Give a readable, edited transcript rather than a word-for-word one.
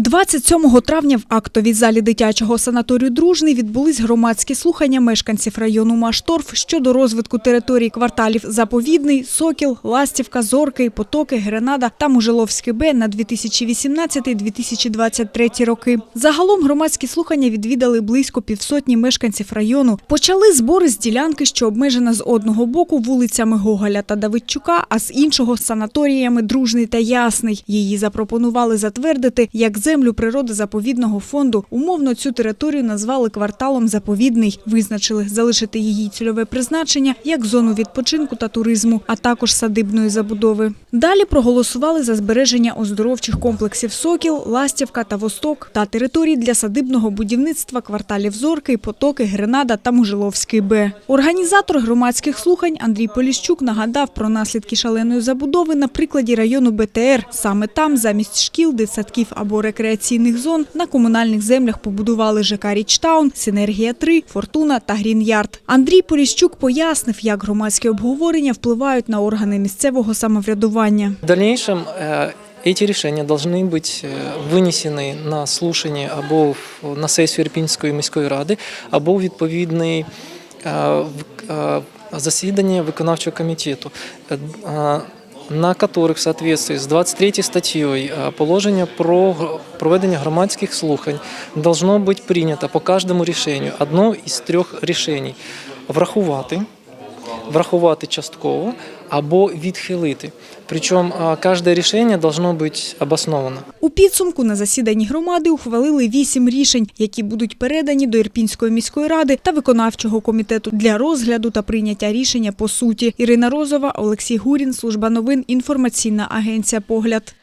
27 травня в актовій залі дитячого санаторію «Дружний» відбулись громадські слухання мешканців району Машторф щодо розвитку територій кварталів Заповідний, Сокіл, Ластівка, Зоркий, Потоки, Гренада та Мужиловський Б на 2018-2023 роки. Загалом громадські слухання відвідали близько півсотні мешканців району. Почали збори з ділянки, що обмежена з одного боку вулицями Гоголя та Давидчука, а з іншого – санаторіями «Дружний» та «Ясний». Її запропонували затвердити як землю природозаповідного фонду. Умовно цю територію назвали кварталом «Заповідний». Визначили залишити її цільове призначення як зону відпочинку та туризму, а також садибної забудови. Далі проголосували за збереження оздоровчих комплексів «Сокіл», «Ластівка» та «Восток» та територій для садибного будівництва кварталів «Зоркий», «Потоки», «Гренада» та Мужиловський Б. Організатор громадських слухань Андрій Поліщук нагадав про наслідки шаленої забудови на прикладі району БТР. Саме там замість шкіл, дитсадків або рекреаційних зон на комунальних землях побудували ЖК «Річтаун», «Синергія-3», «Фортуна» та «Грін-Ярд». Андрій Поліщук пояснив, як громадські обговорення впливають на органи місцевого самоврядування. В дальнейшем эти решения должны быть вынесены на слушание або на сесію Ірпінської міської ради, або у відповідне засідання виконавчого комітету, на которых в соответствии с 23 статьей положения про проведення громадських слухань должно быть принято по каждому решению одно из трех решений – врахувати частково або відхилити. Причому кожне рішення має бути обосновано. У підсумку на засіданні громади ухвалили 8 рішень, які будуть передані до Ірпінської міської ради та виконавчого комітету для розгляду та прийняття рішення по суті. Ірина Розова, Олексій Гурін, Служба новин, інформаційна агенція «Погляд».